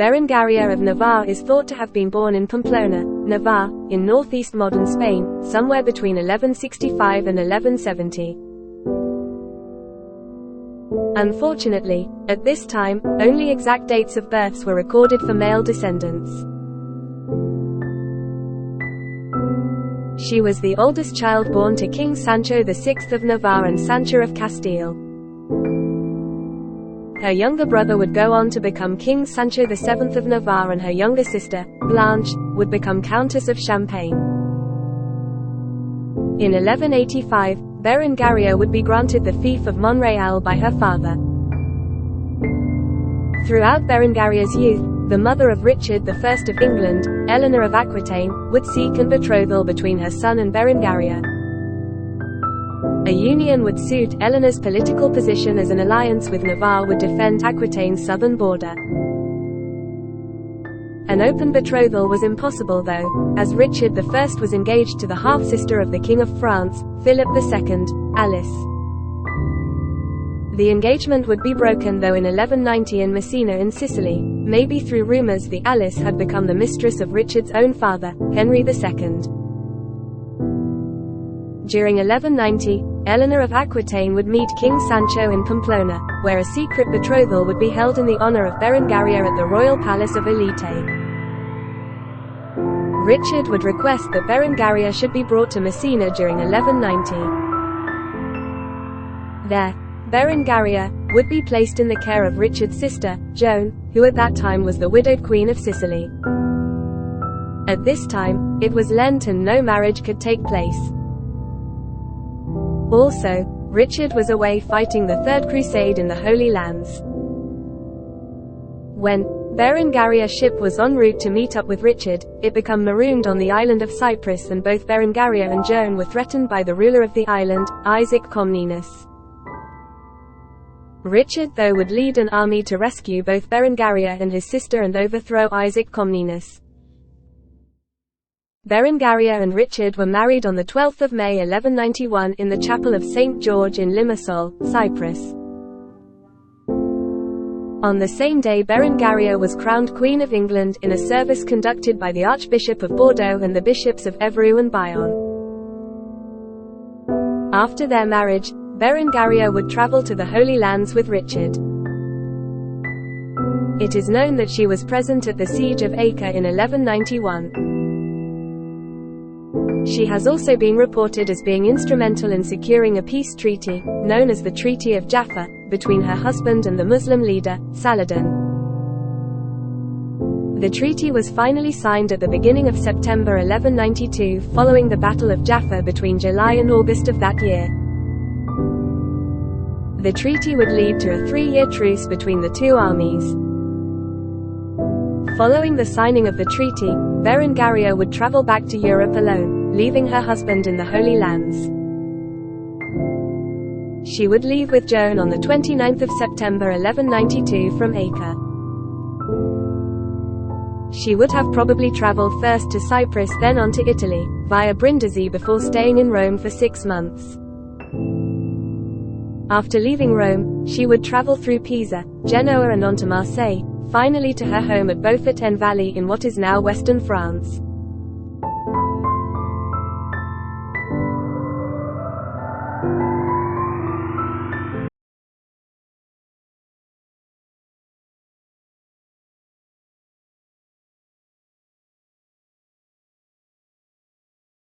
Berengaria of Navarre is thought to have been born in Pamplona, Navarre, in northeast modern Spain, somewhere between 1165 and 1170. Unfortunately, at this time, only exact dates of births were recorded for male descendants. She was the oldest child born to King Sancho VI of Navarre and Sancha of Castile. Her younger brother would go on to become King Sancho VII of Navarre, and her younger sister, Blanche, would become Countess of Champagne. In 1185, Berengaria would be granted the Fief of Monreal by her father. Throughout Berengaria's youth, the mother of Richard I of England, Eleanor of Aquitaine, would seek a betrothal between her son and Berengaria. A union would suit Eleanor's political position, as an alliance with Navarre would defend Aquitaine's southern border. An open betrothal was impossible though, as Richard I was engaged to the half-sister of the King of France, Philip II, Alice. The engagement would be broken though in 1190 in Messina in Sicily, maybe through rumors the Alice had become the mistress of Richard's own father, Henry II. During 1190, Eleanor of Aquitaine would meet King Sancho in Pamplona, where a secret betrothal would be held in the honor of Berengaria at the royal palace of Elite. Richard would request that Berengaria should be brought to Messina during 1190. There, Berengaria would be placed in the care of Richard's sister, Joan, who at that time was the widowed Queen of Sicily. At this time, it was Lent and no marriage could take place. Also, Richard was away fighting the Third Crusade in the Holy Lands. When Berengaria's ship was en route to meet up with Richard, it became marooned on the island of Cyprus, and both Berengaria and Joan were threatened by the ruler of the island, Isaac Comnenus. Richard though would lead an army to rescue both Berengaria and his sister and overthrow Isaac Comnenus. Berengaria and Richard were married on the 12th of May 1191 in the chapel of St. George in Limassol, Cyprus. On the same day Berengaria was crowned Queen of England in a service conducted by the Archbishop of Bordeaux and the bishops of Évreux and Bayonne. After their marriage, Berengaria would travel to the Holy Lands with Richard. It is known that she was present at the siege of Acre in 1191. She has also been reported as being instrumental in securing a peace treaty, known as the Treaty of Jaffa, between her husband and the Muslim leader, Saladin. The treaty was finally signed at the beginning of September 1192 following the Battle of Jaffa between July and August of that year. The treaty would lead to a 3-year truce between the two armies. Following the signing of the treaty, Berengaria would travel back to Europe alone, leaving her husband in the Holy Lands. She would leave with Joan on the 29th of September 1192 from Acre. She would have probably traveled first to Cyprus, then on to Italy, via Brindisi, before staying in Rome for 6 months. After leaving Rome, she would travel through Pisa, Genoa and on to Marseille, finally to her home at Beaufort-en-Valley in what is now western France.